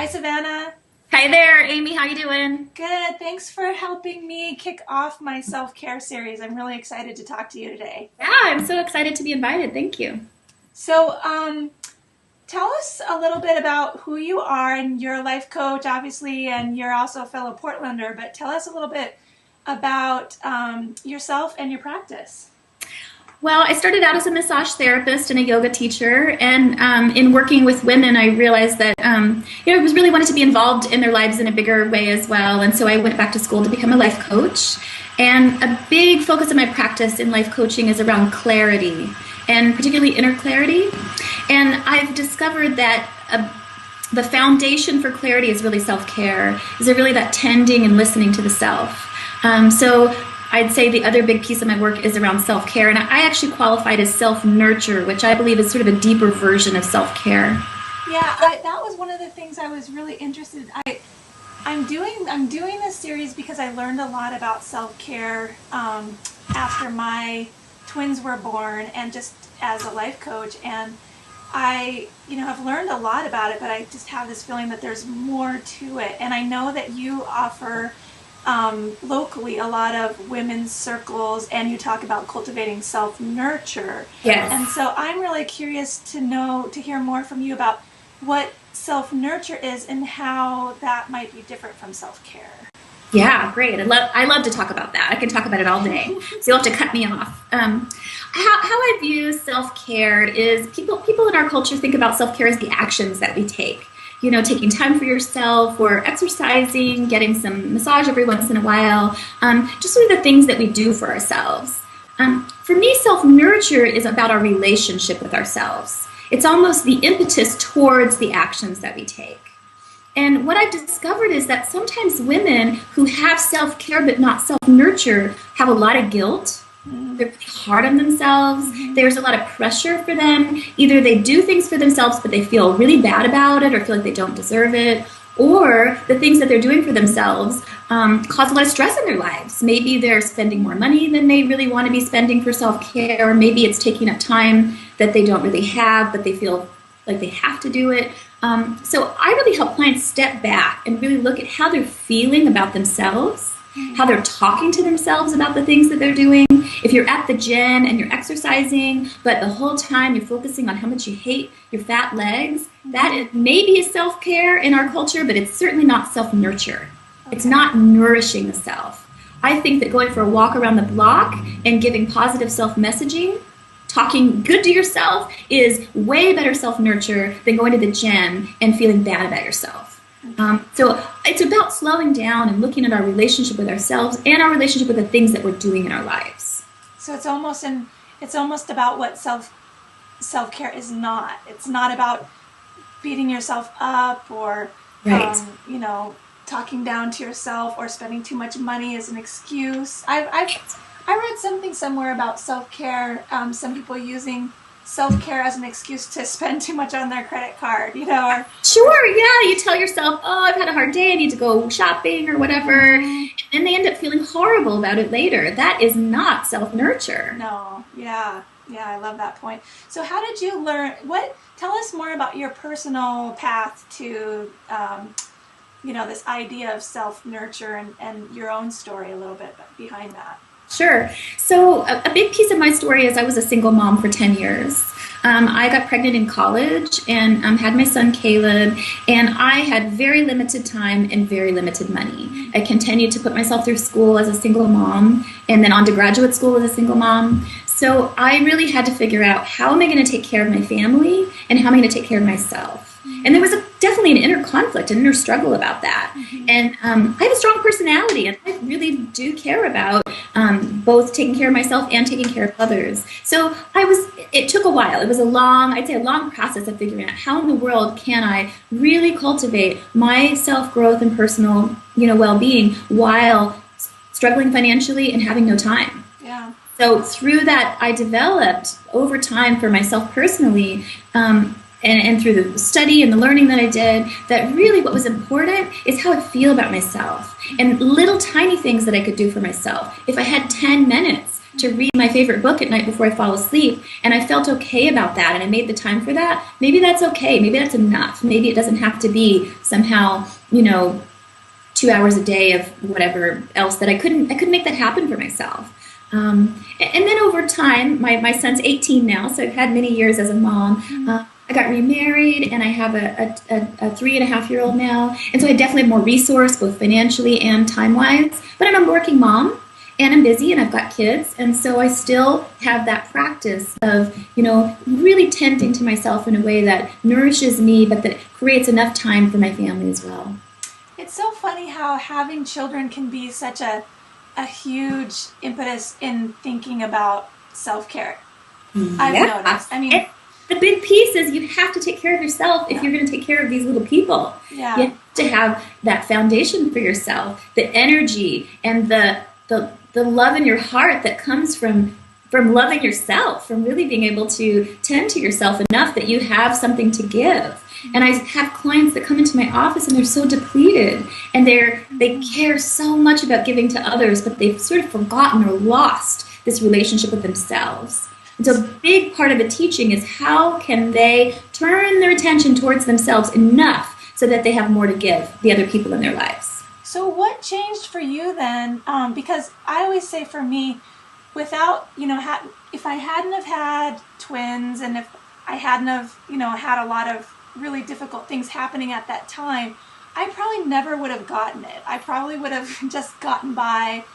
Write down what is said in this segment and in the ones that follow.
Hi, Savannah. Hi there, Amy. How you doing? Good. Thanks for helping me kick off my self-care series. I'm really excited to talk to you today. Yeah, I'm so excited to be invited. Thank you. So, tell us a little bit about who you are, and you're a life coach, obviously, and you're also a fellow Portlander, but tell us a little bit about yourself and your practice. Well, I started out as a massage therapist and a yoga teacher, and in working with women, I realized that I was really wanted to be involved in their lives in a bigger way as well, and so I went back to school to become a life coach. And a big focus of my practice in life coaching is around clarity, and particularly inner clarity. And I've discovered that the foundation for clarity is really self-care, is really that tending and listening to the self. So I'd say the other big piece of my work is around self-care, and I actually qualified as self-nurture, which I believe is sort of a deeper version of self-care. Yeah, that was one of the things I was really interested in. I'm doing this series because I learned a lot about self-care after my twins were born, and just as a life coach, and I have learned a lot about it, but I just have this feeling that there's more to it. And I know that you offer locally a lot of women's circles, and you talk about cultivating self-nurture. Yes. And so I'm really curious to hear more from you about what self-nurture is and how that might be different from self-care. Yeah, great. I love to talk about that. I can talk about it all day. So you'll have to cut me off. How I view self-care is people in our culture think about self-care as the actions that we take. Taking time for yourself, or exercising, getting some massage every once in a while, just sort of the things that we do for ourselves. For me, self-nurture is about our relationship with ourselves. It's almost the impetus towards the actions that we take. And what I've discovered is that sometimes women who have self-care but not self-nurture have a lot of guilt. They're really hard on themselves. There's a lot of pressure for them. Either they do things for themselves, but they feel really bad about it or feel like they don't deserve it, or the things that they're doing for themselves cause a lot of stress in their lives. Maybe they're spending more money than they really want to be spending for self-care, or maybe it's taking up time that they don't really have, but they feel like they have to do it. So I really help clients step back and really look at how they're feeling about themselves, how they're talking to themselves about the things that they're doing. If you're at the gym and you're exercising, but the whole time you're focusing on how much you hate your fat legs, that may be a self-care in our culture, but it's certainly not self-nurture. Okay. It's not nourishing the self. I think that going for a walk around the block and giving positive self-messaging, talking good to yourself, is way better self-nurture than going to the gym and feeling bad about yourself. So it's about slowing down and looking at our relationship with ourselves and our relationship with the things that we're doing in our lives. So it's almost about what self-care is not. It's not about beating yourself up, or right. Talking down to yourself, or spending too much money as an excuse. I read something somewhere about self-care. Some people using self-care as an excuse to spend too much on their credit card, or... Sure, yeah, you tell yourself, oh, I've had a hard day, I need to go shopping or whatever, and then they end up feeling horrible about it later. That is not self-nurture. No, yeah, I love that point. So how did you learn, tell us more about your personal path to, this idea of self-nurture, and your own story a little bit behind that. Sure. So a big piece of my story is I was a single mom for 10 years. I got pregnant in college and had my son Caleb, and I had very limited time and very limited money. I continued to put myself through school as a single mom, and then on to graduate school as a single mom. So I really had to figure out, how am I going to take care of my family, and how am I going to take care of myself? And there was definitely an inner conflict, an inner struggle about that. And I have a strong personality, and I really do care about both taking care of myself and taking care of others. So it took a while. It was a long process of figuring out, how in the world can I really cultivate my self-growth and personal, well-being while struggling financially and having no time. Yeah. So through that, I developed over time for myself personally, and through the study and the learning that I did, that really what was important is how I feel about myself, and little tiny things that I could do for myself. If I had 10 minutes to read my favorite book at night before I fall asleep, and I felt okay about that, and I made the time for that, maybe that's okay. Maybe that's enough. Maybe it doesn't have to be somehow, 2 hours a day of whatever else that I couldn't make that happen for myself. And then over time, my son's 18 now, so I've had many years as a mom. I got remarried, and I have a 3.5-year-old now, and so I definitely have more resource, both financially and time-wise. But I'm a working mom, and I'm busy, and I've got kids, and so I still have that practice of, really tending to myself in a way that nourishes me, but that creates enough time for my family as well. It's so funny how having children can be such a huge impetus in thinking about self-care. I've noticed. I mean, the big piece is you have to take care of yourself if you're going to take care of these little people. Yeah. You have to have that foundation for yourself, the energy and the love in your heart that comes from loving yourself, from really being able to tend to yourself enough that you have something to give. And I have clients that come into my office and they're so depleted, and they care so much about giving to others, but they've sort of forgotten or lost this relationship with themselves. And so a big part of the teaching is how can they turn their attention towards themselves enough so that they have more to give the other people in their lives. So what changed for you then? Because I always say for me, without, if I hadn't have had twins, and if I hadn't have, had a lot of really difficult things happening at that time, I probably never would have gotten it. I probably would have just gotten by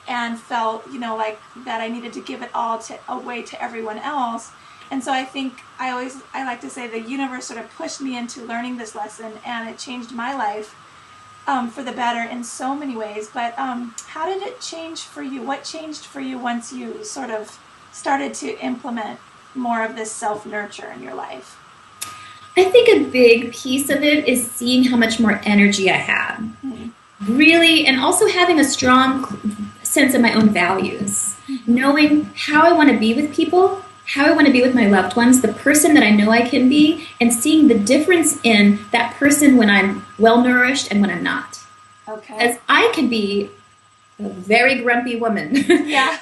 and felt, like that I needed to give it all away to everyone else. And so I think I like to say the universe sort of pushed me into learning this lesson, and it changed my life for the better in so many ways. But how did it change for you? What changed for you once you sort of started to implement more of this self-nurture in your life? I think a big piece of it is seeing how much more energy I have. Really, and also having a strong sense of my own values. Knowing how I want to be with people, how I want to be with my loved ones, the person that I know I can be, and seeing the difference in that person when I'm well-nourished and when I'm not. Okay. As I can be a very grumpy woman. Yeah.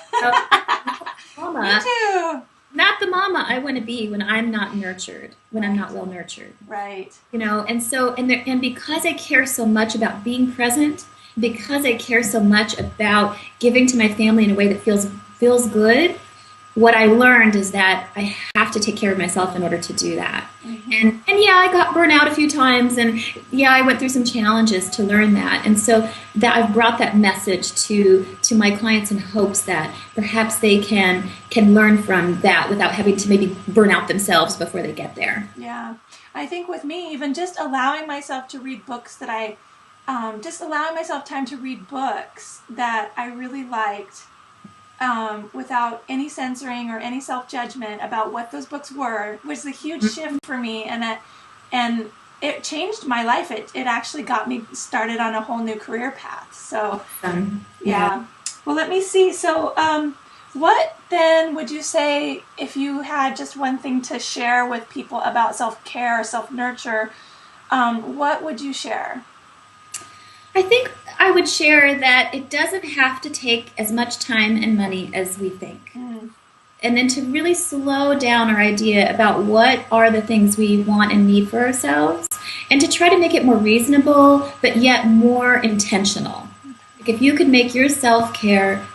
Mama, Me too. Not the mama I want to be when I'm not nurtured, when I'm not well nurtured. Right. And so, and because I care so much about being present, because I care so much about giving to my family in a way that feels good, what I learned is that I have to take care of myself in order to do that. And yeah, I got burnt out a few times, and yeah, I went through some challenges to learn that. And so that I've brought that message to my clients in hopes that perhaps they can learn from that without having to maybe burn out themselves before they get there. Yeah. I think with me, even just allowing myself to read books that just allowing myself time to read books that I really liked, without any censoring or any self-judgment about what those books were, was a huge shift for me, and it changed my life. It actually got me started on a whole new career path. So yeah. Well, let me see. So what then would you say, if you had just one thing to share with people about self-care or self-nurture, what would you share? I think I would share that it doesn't have to take as much time and money as we think. And then to really slow down our idea about what are the things we want and need for ourselves, and to try to make it more reasonable, but yet more intentional. Like if you could make your self-care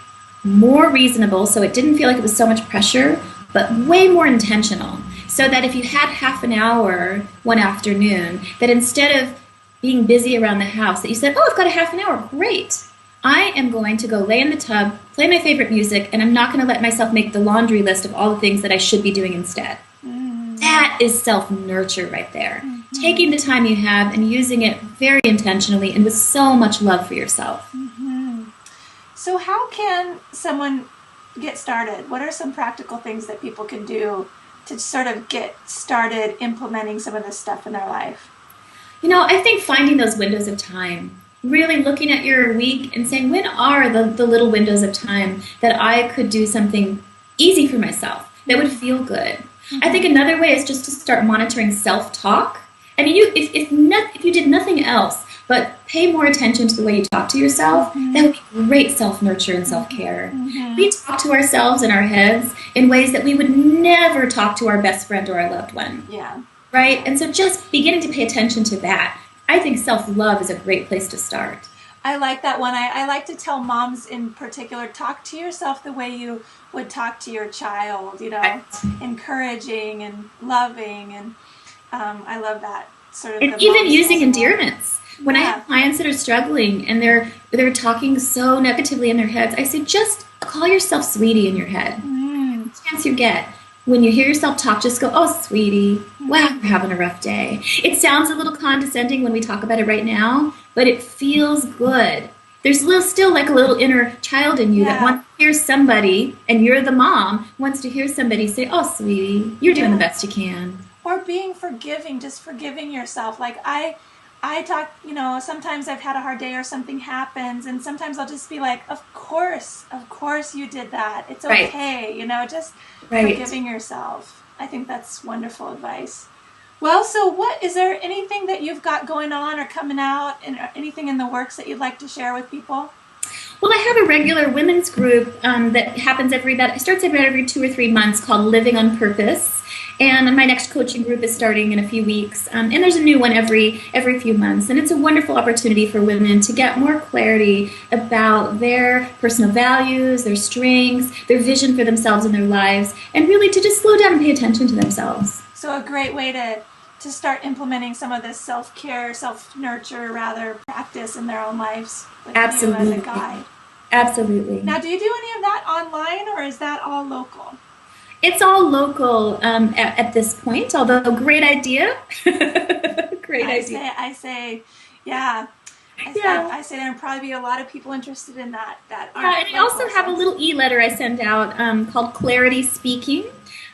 more reasonable, so it didn't feel like it was so much pressure, but way more intentional, so that if you had half an hour one afternoon, that instead of being busy around the house, that you said, oh, I've got a half an hour, great. I am going to go lay in the tub, play my favorite music, and I'm not going to let myself make the laundry list of all the things that I should be doing instead. That is self-nurture right there. Taking the time you have and using it very intentionally and with so much love for yourself. So how can someone get started? What are some practical things that people can do to sort of get started implementing some of this stuff in their life? I think finding those windows of time, really looking at your week and saying, when are the little windows of time that I could do something easy for myself that would feel good? I think another way is just to start monitoring self-talk. I mean, if you did nothing else but pay more attention to the way you talk to yourself. That would be great self-nurture and self-care. We talk to ourselves in our heads in ways that we would never talk to our best friend or our loved one. Yeah. Right? And so just beginning to pay attention to that, I think self-love is a great place to start. I like that one. I like to tell moms in particular, talk to yourself the way you would talk to your child, Right. encouraging and loving. And I love that sort of. And even using endearments. When I Yeah. have clients that are struggling and they're talking so negatively in their heads, I say, just call yourself sweetie in your head. Chance you get. When you hear yourself talk, just go, oh, sweetie, wow, you're having a rough day. It sounds a little condescending when we talk about it right now, but it feels good. There's still like a little inner child in you that wants to hear somebody, and you're the mom, wants to hear somebody say, oh, sweetie, you're doing the best you can. Or being forgiving, just forgiving yourself. Like I talk, sometimes I've had a hard day or something happens, and sometimes I'll just be like, of course you did that. It's okay, just forgiving yourself. I think that's wonderful advice. Well, so is there anything that you've got going on or coming out, and anything in the works that you'd like to share with people? Well, I have a regular women's group that happens starts about every 2 or 3 months called Living on Purpose. And my next coaching group is starting in a few weeks. And there's a new one every few months. And it's a wonderful opportunity for women to get more clarity about their personal values, their strengths, their vision for themselves and their lives, and really to just slow down and pay attention to themselves. So a great way to start implementing some of this self-care, self-nurture, rather, practice in their own lives with Absolutely. you as a guide. Absolutely. Now, do you do any of that online, or is that all local? It's all local at this point, although great idea. I say, yeah. I say there would probably be a lot of people interested in that. And I also have a little e-letter I send out called Clarity Speaking.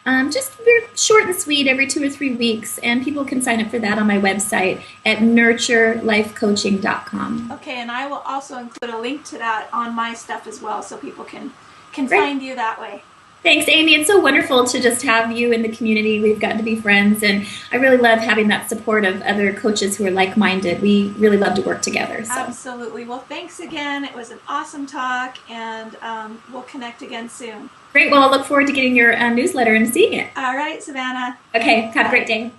Just very short and sweet every 2 or 3 weeks, and people can sign up for that on my website at nurturelifecoaching.com. Okay, and I will also include a link to that on my stuff as well, so people can find you that way. Thanks, Amy. It's so wonderful to just have you in the community. We've gotten to be friends, and I really love having that support of other coaches who are like-minded. We really love to work together. So. Absolutely. Well, thanks again. It was an awesome talk, and we'll connect again soon. Great. Well, I'll look forward to getting your newsletter and seeing it. All right, Savannah. Okay. Have a great day.